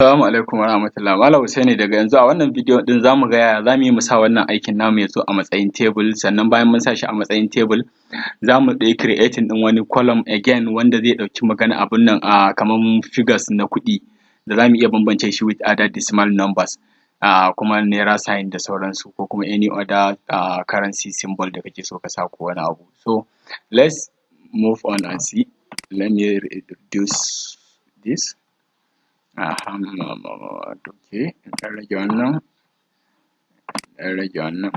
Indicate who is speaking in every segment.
Speaker 1: Assalamu alaikum warahmatullahi. Mal Hussain daga yanzu a wannan bidiyo ɗin zamu ga yaya zamu yi mu sa wannan aikin namu ya zo a matsayin table, sannan bayan mun sa shi a matsayin table zamu yi creating ɗin wani column again wanda zai ɗauki magana abun nan kaman figures na kuɗi da zamu iya bambance shi with other decimal numbers kuma naira sign da sauransu ko kuma any other currency symbol da kake so ka sa ko wani abu. So let's move on and see. Let me reduce this. Okay, ɗan rage wannan, ɗan rage wannan,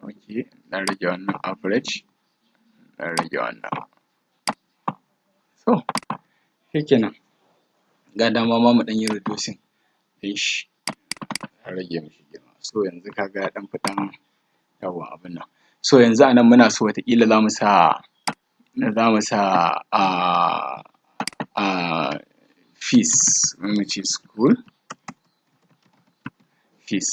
Speaker 1: okay, ɗan rage wannan average, ɗan rage wannan. So shikenan, ga dama ma mu ɗan yi reducing ɗin shi, ɗan rage mishi girma. So yanzu ka ga ya ɗan fi ɗan yawwa abun nan. So yanzu a nan muna so wataƙila za mu sa fees, mu ce school fees.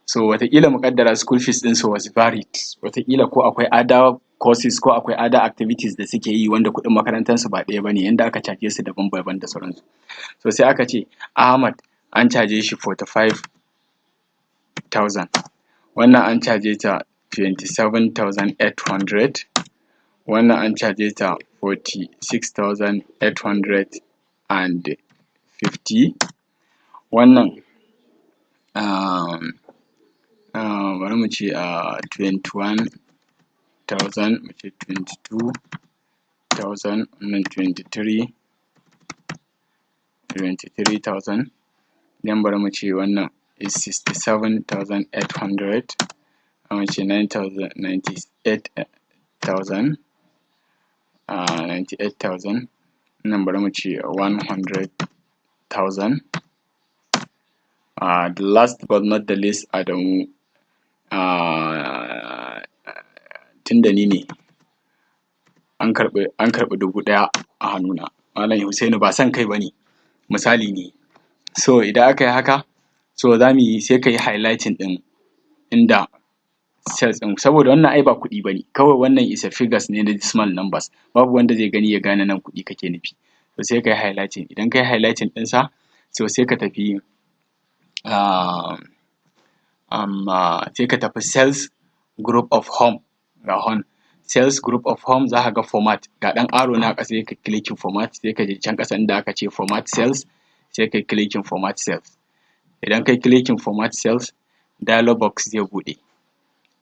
Speaker 1: So wataƙila mu ƙaddara school fees ɗinsu was varied, wataƙila ko akwai other courses ko akwai other activities da suke yi wanda kuɗin makarantarsu ba ɗaya bane, yanda aka caje su daban-daban da sauransu. So sai aka ce Ahmad an caje shi 45,000, wannan an caje ta 27,800, wannan an caje ta 46,850, wannan bari mu ce 21,000, mu ce 22,000, wannan 23,000, then bari mu ce wannan is 67,800, mu ce 98,000, nan bari mu ce 100,000. The last but not the least Adamu, tunda ni ne an karɓi 1,000 a hannuna. Malam Hussainu ba son kai bane, misali ne. So idan aka yi haka, so za mu yi sai ka yi highlighting ɗin inda cells ɗin, saboda wannan ai ba kuɗi bane, kawai wannan is a figures ne na decimal numbers, babu wanda zai gani ya gane nan kuɗi kake nufi. So sai ka yi highlighting, idan ka yi highlighting ɗinsa, so sai ka tafi sales group of home, ga home, sales group of home za ka ga format, ga ɗan arrow nan a ƙasa sai ka clicking format, sai ka je can ƙasa inda aka ce format sales, sai ka yi clicking format sales. Idan ka yi clicking format sales, dialog box zai buɗe.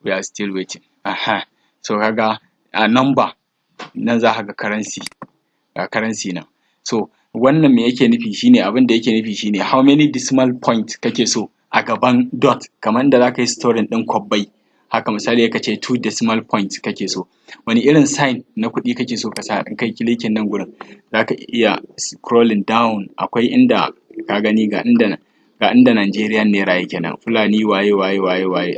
Speaker 1: We are still waiting. So ka ga number nan za ka ga currency, ga currency nan. So wannan me yake nufi shine, abin da yake nufi shine how many decimal point kake so a gaban dot, kamar da za ka yi storing ɗin kwabbai. Haka misali ka ce 2 decimal points kake so, wani irin sign na kuɗi kake so ka sa, in kai clicking nan gurin za ka iya scrolling down, akwai inda ka gani ga inda Nigerian naira yake nan, Fulani waye,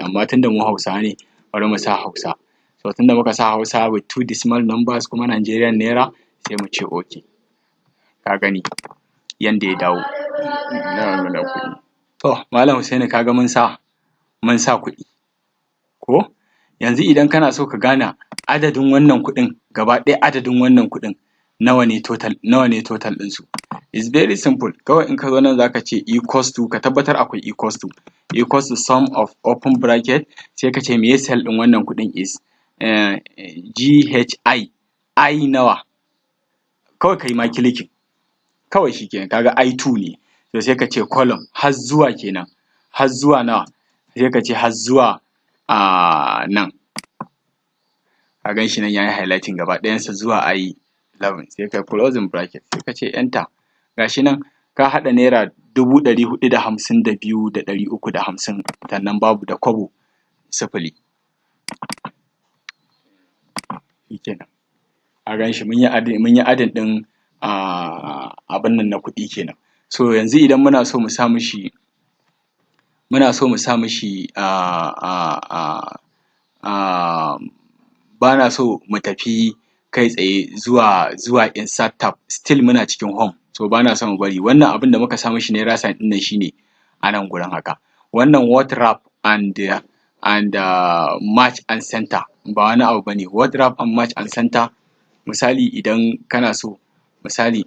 Speaker 1: amma tunda mu Hausawa ne bari mu sa Hausa. So tunda muka sa Hausa with 2 decimal numbers kuma Nigerian naira, sai mu ce okay. Ka gani yanda ya dawo. To Malam Hussaini ka ga mun sa kuɗi ko? Yanzu idan kana so ka gane adadin wannan kuɗin, gaba ɗaya adadin wannan kuɗin nawa ne total ɗinsu, is very simple. Kawai in ka zo nan za ka ce equals to, ka tabbatar akwai equals to sum of open bracket, sai ka ce meye cell ɗin wannan kuɗin is GHI, I nawa, kawai ka yi ma clicking, kawai shikenan, ka ga I2 ne. So sai ka ce column har zuwa kenan, har zuwa nawa, sai ka ce har zuwa nan, ka gan shi nan ya yi highlighting gaba ɗayansa zuwa I11, sai ka yi closing bracket, sai ka ce enter. Ga shi nan ka haɗa naira 452,350, sannan babu da kwabo sifili. Shikenan, ka gan shi mun yi adding ɗin abin nan na kuɗi kenan. So yanzu idan muna so mu sa mishi ba na so mu tafi kai tsaye zuwa insert tab, still muna cikin home, so ba na so mu bari. Wannan abin da muka sa mishi naira sign ɗin nan shine a nan gurin haka. Wannan word wrap and match and center ba wani abu bane. Word wrap and match and center, misali idan kana so, misali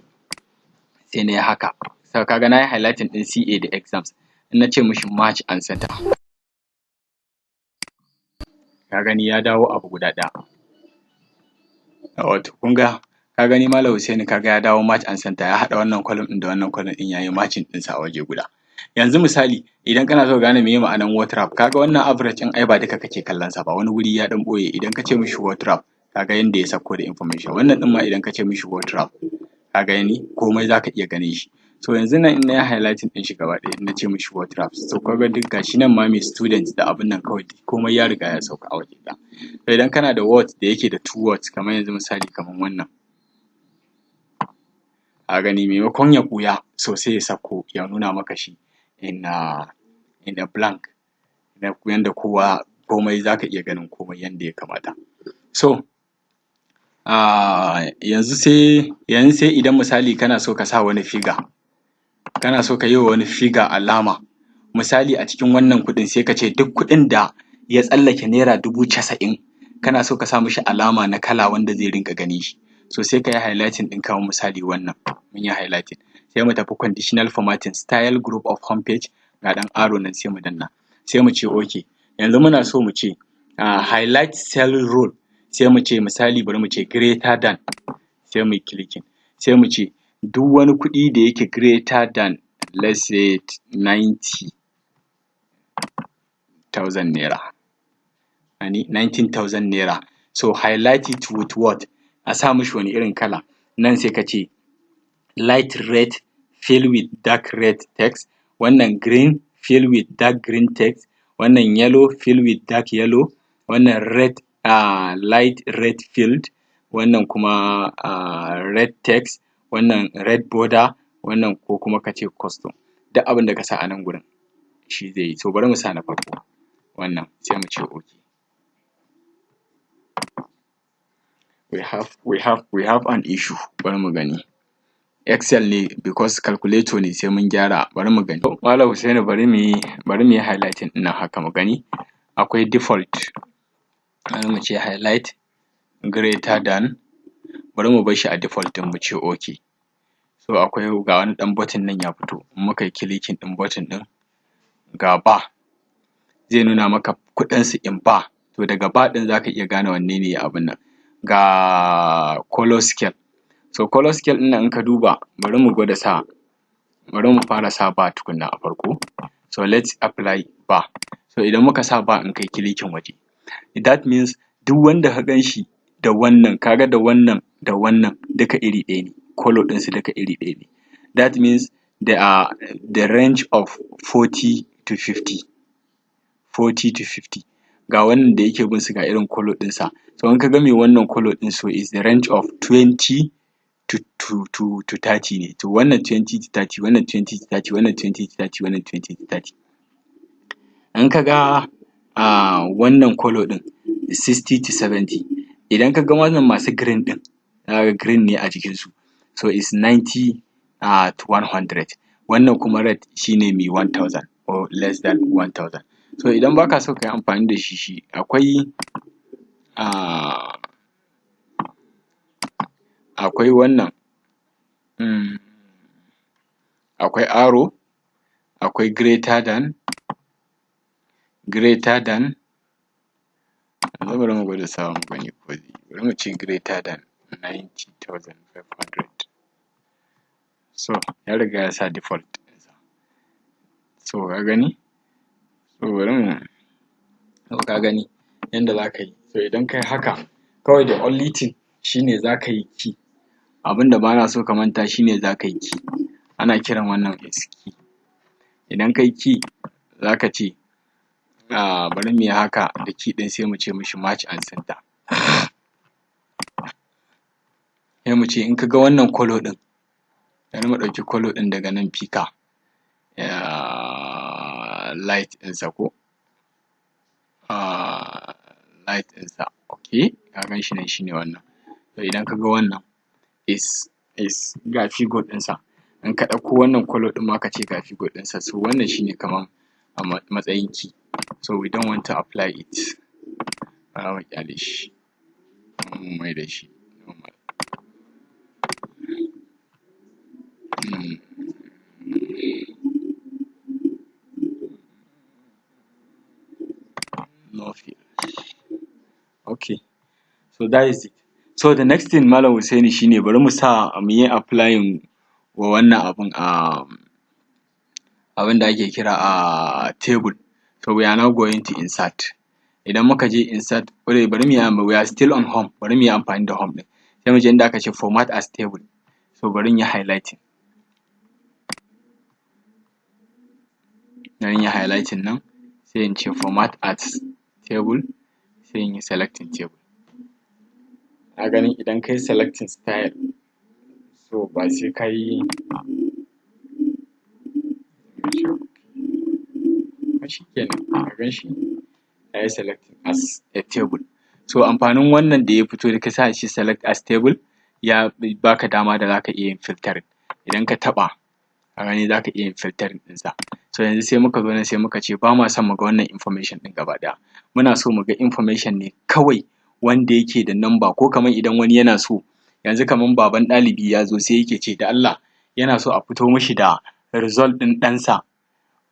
Speaker 1: sai na yi haka, So kaga na yi highlighting ɗin CA da exams. In na ce mishi match and center, ka gani ya dawo abu guda ɗaya. Wato kun ga, ka gani Malam Hussaini kaga ya dawo match and center, ya haɗa wannan column ɗin da wannan column ɗin ya yi matching ɗinsa a waje guda. Yanzu misali idan kana so ka gane meye ma'anar word trap, kaga wannan average ɗin ai ba duka kake kallon sa ba, wani guri ya ɗan ɓoye. Idan ka ce mishi word trap, kaga yanda ya sauko da information. Wannan ɗin ma idan ka ce mishi word trap, ka gani komai za ka iya ganin shi. So yanzu nan in na yi highlighting ɗin shi gaba ɗaya, in na ce mishi word trap, so kaga duk gashi nan ma mai student da abun nan kawai komai ya riga ya sauka a waje ɗaya. So idan kana da word da yake da two words, kamar yanzu misali kamar wannan, ka gani maimakon ya ɓuya so sai ya sauko ya nuna maka shi in a blank, yanda kowa komai za ka iya ganin komai yanda ya kamata. So yanzu sai idan misali kana so ka sa wani figure, kana so ka yi wa wani figure alama. Misali a cikin wannan kuɗin sai ka ce duk kuɗin da ya tsallake naira 90,000 kana so ka sa mishi alama na kala wanda zai rinƙa ganin shi. So sai ka yi highlighting ɗin kamar misali wannan, mun yi highlighting. Sai mu tafi conditional formatting, style group of home page, ga ɗan arrow nan sai mu danna. Sai mu ce okay, yanzu muna so mu ce highlight cell rule, sai mu ce misali bari mu ce greater than, sai mu yi clicking. Sai mu ce duk wani kuɗi da yake greater than let's say 90,000 naira. 19,000 naira. So highlight it with what? A sa mishi wani irin kala. Nan sai ka ce light red fill with dark red text, wannan green fill with dark green text, wannan yellow fill with dark yellow, wannan red light red filled, wannan kuma red text, wannan red border, wannan ko kuma ka ce custom. Duk abin da ka sa a nan gurin shi zai yi. So bari mu sa na farko wannan, sai mu ce okay. We have an issue, bari mu gani. Excel ne because calculator ne sai mun gyara, bari mu gani. Malam Hussaini bari mu yi highlighting ɗin nan haka mu gani. Akwai default, bari mu ce highlight greater than, bari mu bar shi a default ɗin mu ce okay. So akwai ga wani ɗan button nan ya fito, in muka yi clicking ɗin button ɗin, ga bar zai nuna maka kuɗinsu in bar. To daga bar ɗin za ka iya gane wanne ne abun nan. Ga color scale, so color scale ɗin nan in ka duba, bari mu fara sa bar tukunna a farko. So let's apply bar. So idan muka sa bar in kai clicking waje, that means duk wanda ka gan shi da wannan, kaga da wannan da wannan duka iri ɗaya ne, color ɗinsu duka iri ɗaya ne. That means they are the range of 40 to 50. 40 to 50. Ga wannan da yake bin su ga irin color ɗinsa. So in ka ga mai wannan color ɗin, so is the range of 20 to 30 ne. To wannan 20 to 30, wannan 20 to 30, wannan 20 to 30, wannan 20 to 30. In ka ga wannan color ɗin 60 to 70. Idan ka ga wannan masu green ɗin, za ka ga green ne a jikinsu. So is 90 to 100. Wannan kuma red shine mai 1000 or less than 1000. So idan ba ka so ka yi amfani da shi akwai wannan, akwai arrow, akwai greater than, yanzu bari mu gwada sawa mu gani ko zai yi. Bari mu ce greater than 90,500. So ya riga ya sa default ɗinsa. So ka gani? So bari mu, ka gani yanda za ka yi. So idan ka yi haka, kawai the only thing shine za ka yi key. Abin da ba na so ka manta shine za ka yi key. Ana kiran wannan is key. Idan ka yi key, za ka ce bari mu yi haka da key ɗin, sai mu ce mishi match and center. Sai mu ce in ka ga wannan color ɗin, bari mu ɗauki color ɗin daga nan pika, light ɗinsa ko? Light ɗinsa, okay, ka gan shi nan shine wannan. To idan ka ga wannan is ga figure ɗinsa. In ka ɗauko wannan color ɗin ma ka ce ga figure ɗinsa. So wannan shine kaman a matsayin key. So we don't want to apply it. Bara mu ƙyale shi, mu mai da shi normal. no field. Okay, so that is it. So the next thing Malam Hussaini shine bari mu yi applying wa wannan abin da ake kira a table. So we are now going to insert. Idan muka je insert, bari we are still on home, bari mu yi amfani da home ɗin. Sai mu je inda aka ce format as table. So bari in yi highlighting. Na yi highlighting nan, sai in ce format as table, sai in yi selecting table. Ka gani idan kai selecting style, so ba sai ka yi shi kenan, ka gan shi ya yi selecting as a table. So amfanin wannan da ya fito da ka sa shi select as table, ya baka dama da zaka iya yin filtering. Idan ka taɓa, ka gani zaka iya yin filtering ɗinsa. So yanzu sai muka zo nan sai muka ce ba ma son mu ga wannan information ɗin gaba ɗaya. Muna so mu ga information ne kawai wanda yake da number, ko kamar idan wani yana so, yanzu kamar baban ɗalibi ya zo sai yake ce da Allah yana so a fito mishi da result ɗin ɗansa,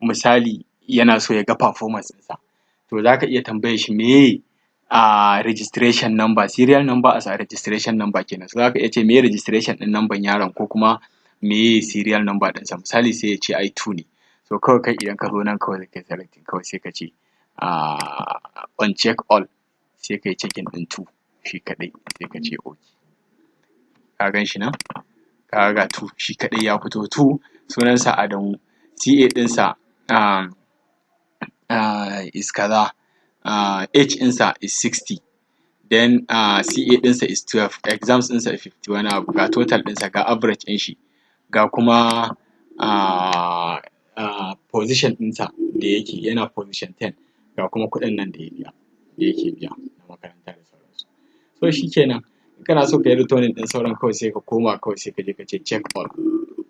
Speaker 1: misali yana so ya ga performance ɗinsa. To za ka iya tambayar shi meye registration number, serial number as a registration number kenan. So za ka iya ce meye registration ɗin number yaron, ko kuma meye serial number ɗinsa. Misali sai ya ce ai 2 ne. So kawai kai idan ka zo nan kawai kai selecting, kawai sai ka ce on check all, sai kai checking ɗin 2 shi kaɗai, sai ka ce okay. Ka gan shi nan? Ka ga 2 shi kaɗai ya fito. 2 sunansa Adamu, CA ɗinsa is kaza, age ɗinsa is 60, then CA ɗinsa is 12, exams ɗinsa is 50 wani abu, ga total ɗinsa, ga average ɗin shi, ga kuma position ɗinsa da yake, yana position 10, ga kuma kuɗin nan da yake biya na makaranta da sauransu. So shi kenan, in kana so ka yi returning ɗin sauran kawai sai ka koma kawai sai ka je ka ce check all.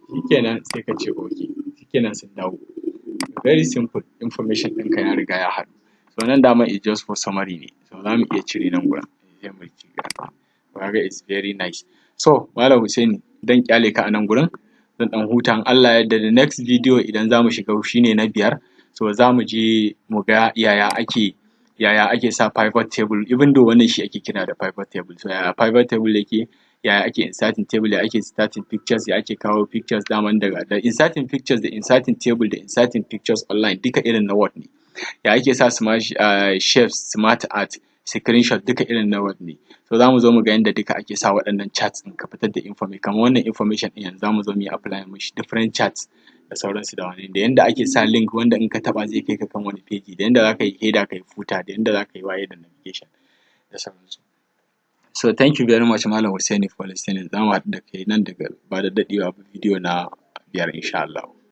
Speaker 1: Shi kenan sai ka ce okay. Shi kenan sun dawo. Very simple, information ɗinka ya riga ya haɗu. So nan dama is just for summary ne. So za mu iya cire nan gurin. Sai mu ci gaba. Kaga it's very nice. So Malam Hussaini, zan ƙyale ka a nan gurin. Zan ɗan huta, in Allah ya yarda the next video idan za mu shiga shine na 5. So za mu je mu ga yaya ake sa pivot table, even though wannan shi ake kira da pivot table. So yaya pivot table yake, yaya ake inserting table, yaya ake starting pictures, yaya ake kawo pictures daman daga da inserting pictures, da inserting table, da inserting pictures online duka irin na Word ne. Yaya ake sa shapes, smart art, screenshot duka irin na Word ne. So za mu zo mu ga yadda duka ake sa waɗannan charts ɗin ka fitar da information. Kamar wannan information ɗin yanzu za mu zo mu yi apply mishi different charts da sauransu da wani, da yanda ake sa link wanda in ka taɓa zai kai ka kan wani page, da yanda za ka yi header, ka yi footer, da yanda za ka yi waye da navigation da sauransu. So thank you very much Malam Hussaini for listening. Za mu haɗu da kai nan daga ba da daɗewa ba video na 5 insha Allah.